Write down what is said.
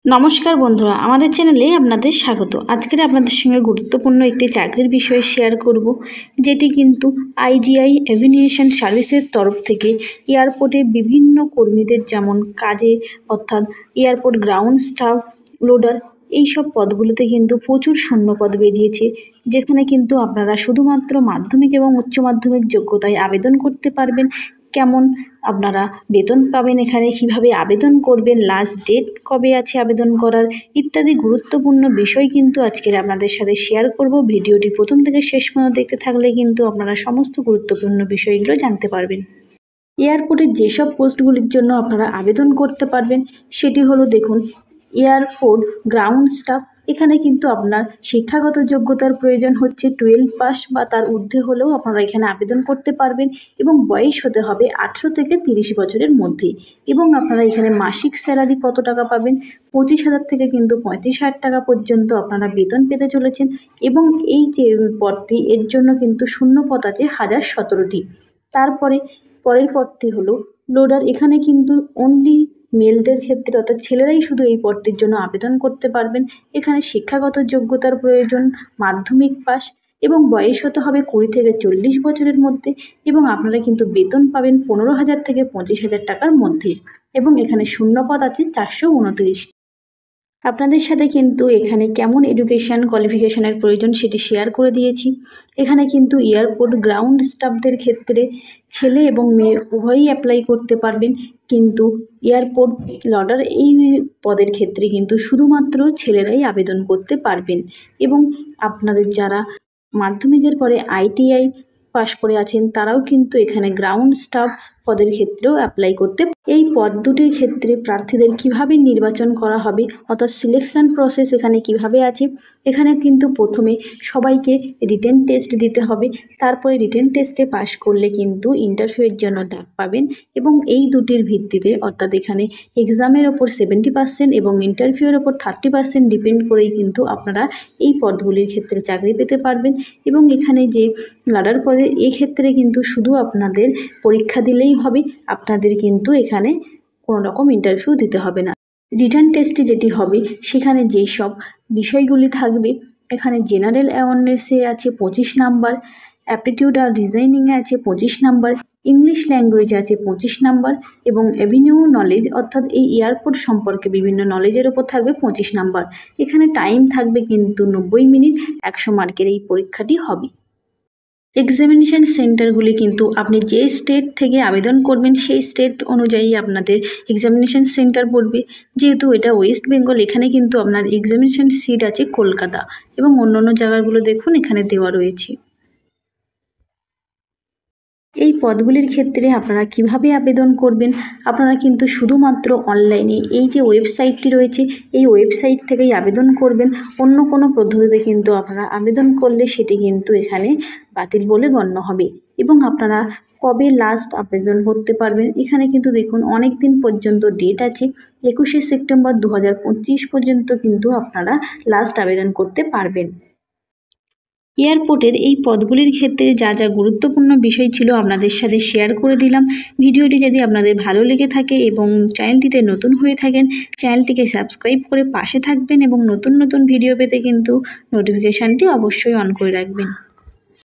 নমস্কার বন্ধুরা, আমাদের চ্যানেলে আপনাদের স্বাগত। আজকের আপনাদের সঙ্গে গুরুত্বপূর্ণ একটি চাকরির বিষয়ে শেয়ার করব, যেটি কিন্তু আইজিআই এভিয়েশন সার্ভিসের তরফ থেকে এয়ারপোর্টে বিভিন্ন কর্মীদের যেমন কাজে অর্থাৎ এয়ারপোর্ট গ্রাউন্ড স্টাফ, লোডার, এইসব পদগুলোতে কিন্তু প্রচুর শূন্যপদ বেরিয়েছে, যেখানে কিন্তু আপনারা শুধুমাত্র মাধ্যমিক এবং উচ্চ মাধ্যমিক যোগ্যতায় আবেদন করতে পারবেন। কেমন আপনারা বেতন পাবেন, এখানে কিভাবে আবেদন করবেন, লাস্ট ডেট কবে আছে আবেদন করার, ইত্যাদি গুরুত্বপূর্ণ বিষয় কিন্তু আজকের আপনাদের সাথে শেয়ার করব। ভিডিওটি প্রথম থেকে শেষ পর্যন্ত দেখতে থাকলে কিন্তু আপনারা সমস্ত গুরুত্বপূর্ণ বিষয়গুলো জানতে পারবেন। এয়ারপোর্টের যেসব পোস্টগুলির জন্য আপনারা আবেদন করতে পারবেন সেটি হলো, দেখুন, এয়ারপোর্ট গ্রাউন্ড স্টাফ। এখানে কিন্তু আপনার শিক্ষাগত যোগ্যতার প্রয়োজন হচ্ছে 12 পাস বা তার ঊর্ধ্বে হলেও আপনারা এখানে আবেদন করতে পারবেন, এবং বয়স হতে হবে 18 থেকে 30 বছরের মধ্যে। এবং আপনারা এখানে মাসিক স্যালারি কত টাকা পাবেন, 25,000 থেকে কিন্তু 35,000 টাকা পর্যন্ত আপনারা বেতন পেতে চলেছেন। এবং এই যে পদটি, এর জন্য কিন্তু শূন্যপদ আছে 1017টি। পরের পদটি হলো লোডার। এখানে কিন্তু অনলি মেলদের ক্ষেত্রে অর্থাৎ ছেলেরাই শুধু এই পদটির জন্য আবেদন করতে পারবেন। এখানে শিক্ষাগত যোগ্যতার প্রয়োজন মাধ্যমিক পাস, এবং বয়স হতে হবে 20 থেকে 40 বছরের মধ্যে। এবং আপনারা কিন্তু বেতন পাবেন 15,000 থেকে 25,000 টাকার মধ্যে। এবং এখানে শূন্যপদ আছে 429। আপনাদের সাথে কিন্তু এখানে কেমন এডুকেশান কোয়ালিফিকেশানের প্রয়োজন সেটি শেয়ার করে দিয়েছি। এখানে কিন্তু এয়ারপোর্ট গ্রাউন্ড স্টাফদের ক্ষেত্রে ছেলে এবং মেয়ে উভয়ই অ্যাপ্লাই করতে পারবেন, কিন্তু এয়ারপোর্ট লোডার এই পদের ক্ষেত্রে কিন্তু শুধুমাত্র ছেলেরাই আবেদন করতে পারবেন। এবং আপনাদের যারা মাধ্যমিকের পরে আইটিআই পাশ করে আছেন তারাও কিন্তু এখানে গ্রাউন্ড স্টাফ পদের ক্ষেত্রেও অ্যাপ্লাই করতে। এই পদ দুটির ক্ষেত্রে প্রার্থীদের কিভাবে নির্বাচন করা হবে অর্থাৎ সিলেকশন প্রসেস এখানে কিভাবে আছে, এখানে কিন্তু প্রথমে সবাইকে রিটেন টেস্ট দিতে হবে। তারপরে রিটেন টেস্টে পাশ করলে কিন্তু ইন্টারভিউয়ের জন্য ডাক পাবেন। এবং এই দুটির ভিত্তিতে অর্থাৎ এখানে এক্সামের ওপর 70% এবং ইন্টারভিউয়ের ওপর 30% ডিপেন্ড করেই কিন্তু আপনারা এই পদগুলির ক্ষেত্রে চাকরি পেতে পারবেন। এবং এখানে যে লাডার পদে, এক্ষেত্রে কিন্তু শুধু আপনাদের পরীক্ষা দিলেই হবে, আপনাদের কিন্তু এখানে কোনো রকম ইন্টারভিউ দিতে হবে না। রিটার্ন টেস্টে যেটি হবে সেখানে যেই সব বিষয়গুলি থাকবে, এখানে জেনারেল অ্যাওয়ারনেসে আছে 25 নাম্বার, অ্যাপটিটিউড আর ডিজাইনিংয়ে আছে 25 নাম্বার, ইংলিশ ল্যাঙ্গুয়েজে আছে 25 নাম্বার, এবং অ্যাভিনিউ নলেজ অর্থাৎ এই এয়ারপোর্ট সম্পর্কে বিভিন্ন নলেজের ওপর থাকবে 25 নাম্বার। এখানে টাইম থাকবে কিন্তু 90 মিনিট। 100 মার্কের এই পরীক্ষাটি হবে। এক্সামিনেশান সেন্টারগুলি কিন্তু আপনি যে স্টেট থেকে আবেদন করবেন সেই স্টেট অনুযায়ী আপনাদের এক্সামিনেশান সেন্টার পড়বে। যেহেতু এটা ওয়েস্ট বেঙ্গল, এখানে কিন্তু আপনার এক্সামিনেশান সিট আছে কলকাতা, এবং অন্য জায়গাগুলো দেখুন এখানে দেওয়া রয়েছে। এই পদগুলির ক্ষেত্রে আপনারা কিভাবে আবেদন করবেন, আপনারা কিন্তু শুধুমাত্র অনলাইনে এই যে ওয়েবসাইটটি রয়েছে এই ওয়েবসাইট থেকেই আবেদন করবেন। অন্য কোনো পদ্ধতিতে কিন্তু আপনারা আবেদন করলে সেটি কিন্তু এখানে বাতিল বলে গণ্য হবে। এবং আপনারা কবে লাস্ট আবেদন করতে পারবেন, এখানে কিন্তু দেখুন অনেক দিন পর্যন্ত ডেট আছে। 21শে সেপ্টেম্বর 2025 পর্যন্ত কিন্তু আপনারা লাস্ট আবেদন করতে পারবেন। এয়ারপোর্টের এই পদগুলির ক্ষেত্রে যা যা গুরুত্বপূর্ণ বিষয় ছিল আপনাদের সাথে শেয়ার করে দিলাম। ভিডিওটি যদি আপনাদের ভালো লেগে থাকে এবং চ্যানেলটিতে নতুন হয়ে থাকেন, চ্যানেলটিকে সাবস্ক্রাইব করে পাশে থাকবেন, এবং নতুন নতুন ভিডিও পেতে কিন্তু নোটিফিকেশানটি অবশ্যই অন করে রাখবেন।